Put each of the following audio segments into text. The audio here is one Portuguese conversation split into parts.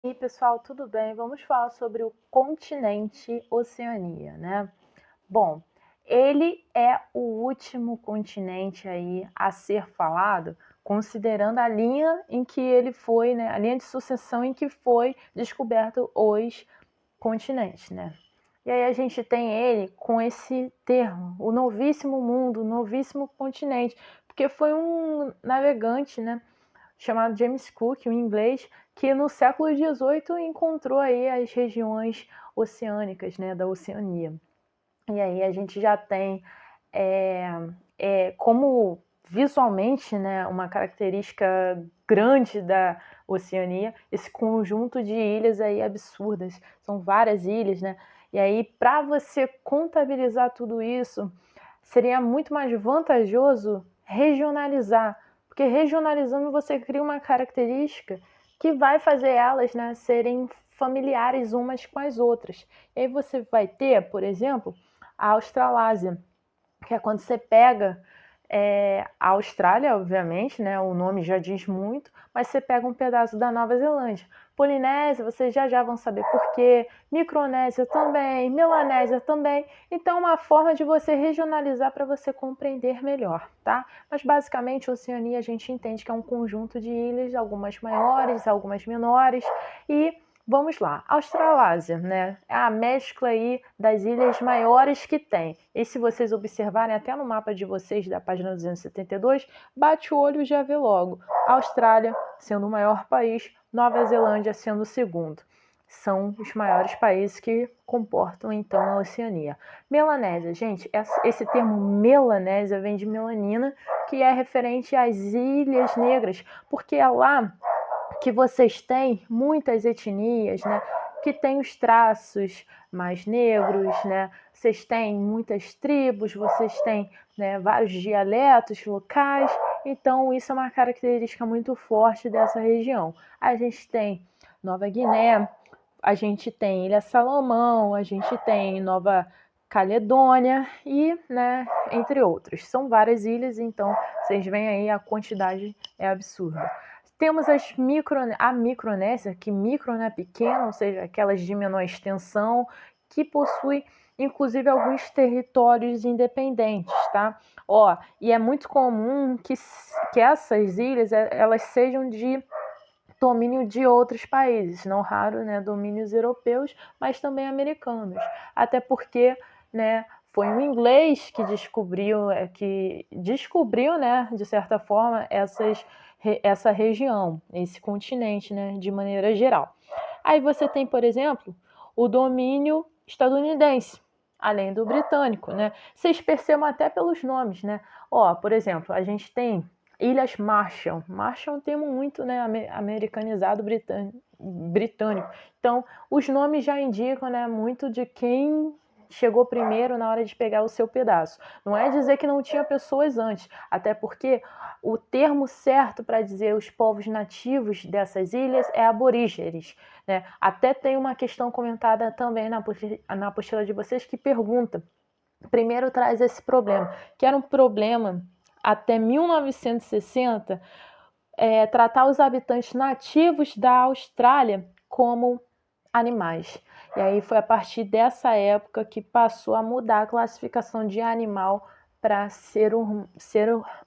E aí, pessoal, tudo bem? Vamos falar sobre o continente Oceania, né? Bom, ele é o último continente aí a ser falado, considerando a linha em que ele foi, né? A linha de sucessão em que foi descoberto os continentes, né? E aí a gente tem ele com esse termo, o novíssimo mundo, o novíssimo continente, porque foi um navegante, né? Chamado James Cook, um inglês, que no século XVIII encontrou aí as regiões oceânicas, né, da Oceania. E aí a gente já tem é, como visualmente, né, uma característica grande da Oceania, esse conjunto de ilhas aí absurdas. São várias ilhas, né? E aí, para você contabilizar tudo isso, seria muito mais vantajoso regionalizar, porque regionalizando você cria uma característica que vai fazer elas, né, serem familiares umas com as outras. E aí você vai ter, por exemplo, a Australásia, que é quando você pega a Austrália, obviamente, né? O nome já diz muito, mas você pega um pedaço da Nova Zelândia. Polinésia, vocês já vão saber por quê. Micronésia também, Melanésia também. Então, uma forma de você regionalizar para você compreender melhor, tá? Mas basicamente, a Oceania a gente entende que é um conjunto de ilhas, algumas maiores, algumas menores, e vamos lá, Australásia, né? É a mescla aí das ilhas maiores que tem. E se vocês observarem até no mapa de vocês da página 272, bate o olho e já vê logo. Austrália sendo o maior país, Nova Zelândia sendo o segundo. São os maiores países que comportam então a Oceania. Melanésia, gente, esse termo Melanésia vem de melanina, que é referente às Ilhas Negras, porque é lá que vocês têm muitas etnias, né? Que têm os traços mais negros, né? Vocês têm muitas tribos, vocês têm, né, vários dialetos locais. Então, isso é uma característica muito forte dessa região. A gente tem Nova Guiné, a gente tem Ilha Salomão, a gente tem Nova Caledônia e, né, entre outros. São várias ilhas, então vocês veem aí a quantidade é absurda. Temos a Micronésia, que micro, né, pequena, ou seja, aquelas de menor extensão, que possui inclusive alguns territórios independentes, tá? Ó, e é muito comum que essas ilhas elas sejam de domínio de outros países, não raro, né, domínios europeus, mas também americanos. Até porque, né, foi um inglês que descobriu, né, de certa forma, essa região, esse continente, né, de maneira geral. Aí você tem, por exemplo, o domínio estadunidense, além do britânico, né? Vocês percebam até pelos nomes, né? Ó, por exemplo, a gente tem Ilhas Marshall. Marshall é um termo muito, né, americanizado britânico. Então, os nomes já indicam, né, muito de quem chegou primeiro na hora de pegar o seu pedaço. Não é dizer que não tinha pessoas antes, até porque o termo certo para dizer os povos nativos dessas ilhas é aborígenes, né? Até tem uma questão comentada também na apostila de vocês que pergunta, primeiro traz esse problema, que era um problema até 1960, tratar os habitantes nativos da Austrália como animais. E aí foi a partir dessa época que passou a mudar a classificação de animal para ser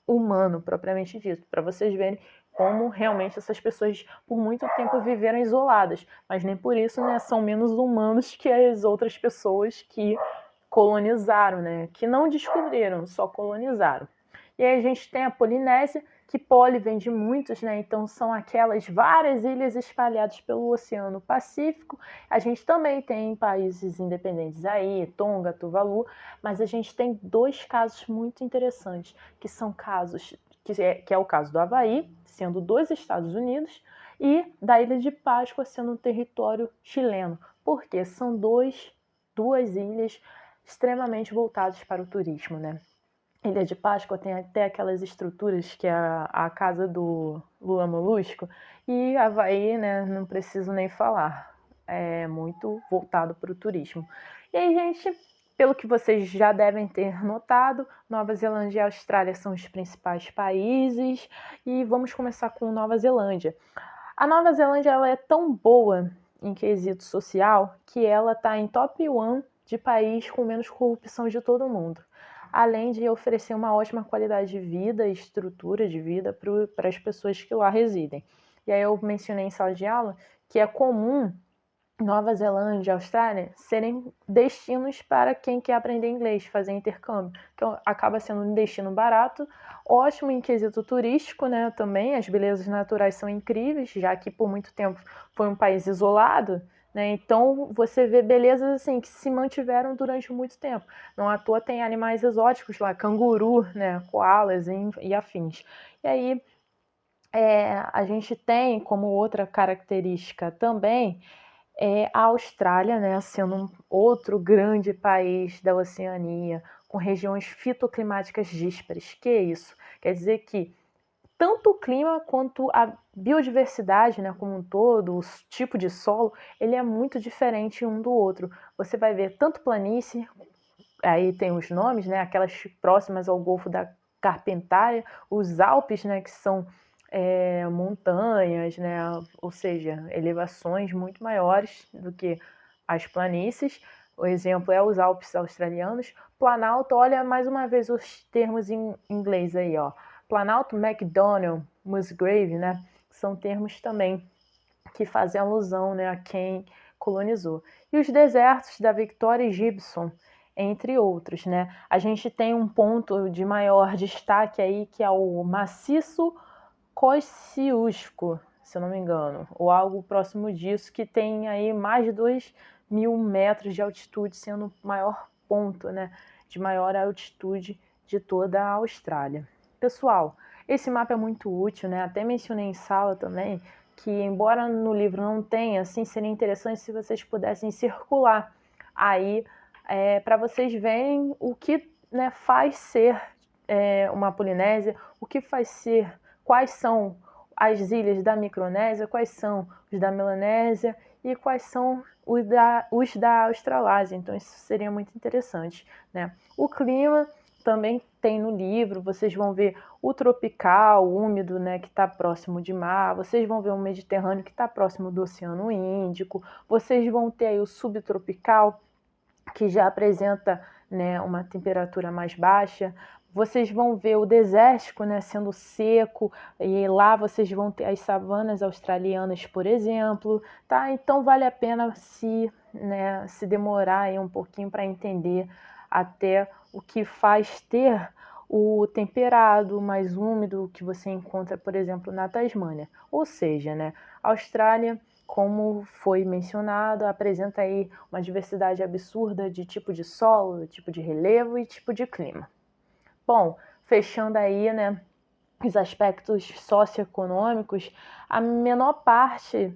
humano, propriamente dito, para vocês verem como realmente essas pessoas por muito tempo viveram isoladas, mas nem por isso, né, são menos humanos que as outras pessoas que colonizaram, né, que não descobriram, só colonizaram. E aí a gente tem a Polinésia, que poli vem de muitos, né? Então são aquelas várias ilhas espalhadas pelo Oceano Pacífico. A gente também tem países independentes aí, Tonga, Tuvalu, mas a gente tem dois casos muito interessantes, que são casos que é o caso do Havaí, sendo dos Estados Unidos, e da Ilha de Páscoa sendo um território chileno, porque são duas ilhas extremamente voltadas para o turismo, né? Ilha de Páscoa tem até aquelas estruturas que é a casa do Lula Molusco, e Havaí, né, não preciso nem falar, é muito voltado para o turismo. E aí, gente, pelo que vocês já devem ter notado, Nova Zelândia e Austrália são os principais países, e vamos começar com Nova Zelândia. A Nova Zelândia ela é tão boa em quesito social que ela está em top 1 de país com menos corrupção de todo mundo, além de oferecer uma ótima qualidade de vida e estrutura de vida para as pessoas que lá residem. E aí eu mencionei em sala de aula que é comum Nova Zelândia e Austrália serem destinos para quem quer aprender inglês, fazer intercâmbio. Então acaba sendo um destino barato, ótimo em quesito turístico, né? Também as belezas naturais são incríveis, já que por muito tempo foi um país isolado, né? Então você vê belezas assim que se mantiveram durante muito tempo. Não à toa tem animais exóticos lá, canguru, né? Koalas e afins. E aí a gente tem como outra característica também a Austrália, né, sendo um outro grande país da Oceania, com regiões fitoclimáticas díspares. Que é isso? Quer dizer que tanto o clima quanto a biodiversidade, né, como um todo, o tipo de solo, ele é muito diferente um do outro. Você vai ver tanto planície, aí tem os nomes, né, aquelas próximas ao Golfo da Carpentária, os Alpes, né, que são montanhas, né, ou seja, elevações muito maiores do que as planícies. O exemplo é os Alpes australianos. Planalto, olha mais uma vez os termos em inglês aí, ó. Planalto, McDonnell, Musgrave, né, são termos também que fazem alusão, né, a quem colonizou. E os desertos da Victoria e Gibson, entre outros, né? A gente tem um ponto de maior destaque aí que é o maciço Kosciuszko, se eu não me engano, ou algo próximo disso, que tem aí mais de 2.000 metros de altitude, sendo o maior ponto, né, de maior altitude de toda a Austrália. Pessoal, esse mapa é muito útil, né? Até mencionei em sala também que, embora no livro não tenha, assim, seria interessante se vocês pudessem circular aí para vocês verem o que, né, faz ser uma Polinésia, o que faz ser, quais são as ilhas da Micronésia, quais são os da Melanésia e quais são os da Australásia. Então isso seria muito interessante, né? O clima também tem no livro, vocês vão ver o tropical, úmido, né, que está próximo de mar, vocês vão ver o Mediterrâneo que está próximo do Oceano Índico, vocês vão ter aí o subtropical, que já apresenta, né, uma temperatura mais baixa. Vocês vão ver o desértico, né, sendo seco, e lá vocês vão ter as savanas australianas, por exemplo, tá? Então vale a pena se demorar aí um pouquinho para entender até o que faz ter o temperado mais úmido que você encontra, por exemplo, na Tasmânia. Ou seja, né, a Austrália, como foi mencionado, apresenta aí uma diversidade absurda de tipo de solo, tipo de relevo e tipo de clima. Bom, fechando aí, né, os aspectos socioeconômicos, a menor parte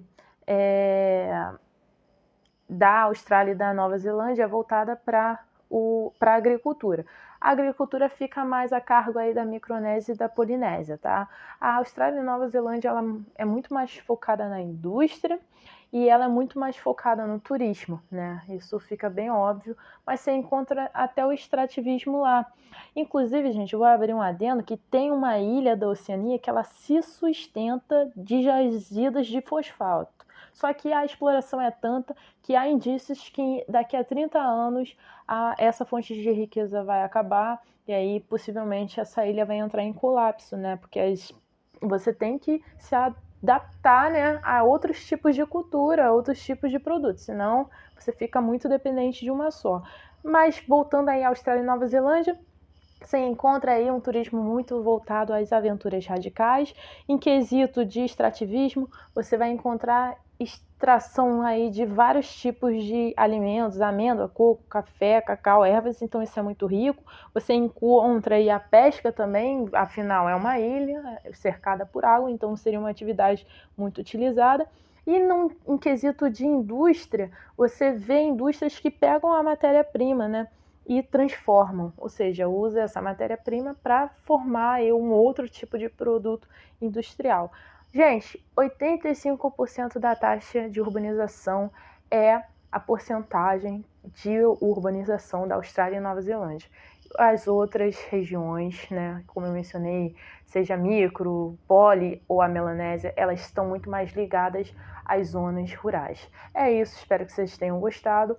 da Austrália e da Nova Zelândia é voltada para a agricultura. A agricultura fica mais a cargo aí da Micronésia e da Polinésia, tá? A Austrália e a Nova Zelândia ela é muito mais focada na indústria e ela é muito mais focada no turismo, né? Isso fica bem óbvio, mas você encontra até o extrativismo lá. Inclusive, gente, eu vou abrir um adendo que tem uma ilha da Oceania que ela se sustenta de jazidas de fosfato. Só que a exploração é tanta que há indícios que daqui a 30 anos essa fonte de riqueza vai acabar e aí possivelmente essa ilha vai entrar em colapso, né? Porque você tem que se adaptar, né, a outros tipos de cultura, a outros tipos de produtos, senão você fica muito dependente de uma só. Mas voltando aí à Austrália e Nova Zelândia, você encontra aí um turismo muito voltado às aventuras radicais. Em quesito de extrativismo, você vai encontrar extração aí de vários tipos de alimentos, amêndoa, coco, café, cacau, ervas, então isso é muito rico. Você encontra aí a pesca também, afinal é uma ilha cercada por água, então seria uma atividade muito utilizada. E em quesito de indústria, você vê indústrias que pegam a matéria-prima, né, e transformam, ou seja, usa essa matéria-prima para formar um outro tipo de produto industrial. Gente, 85% da taxa de urbanização é a porcentagem de urbanização da Austrália e Nova Zelândia. as outras regiões, né, como eu mencionei, seja micro, poli ou a Melanésia, elas estão muito mais ligadas às zonas rurais. É isso, espero que vocês tenham gostado.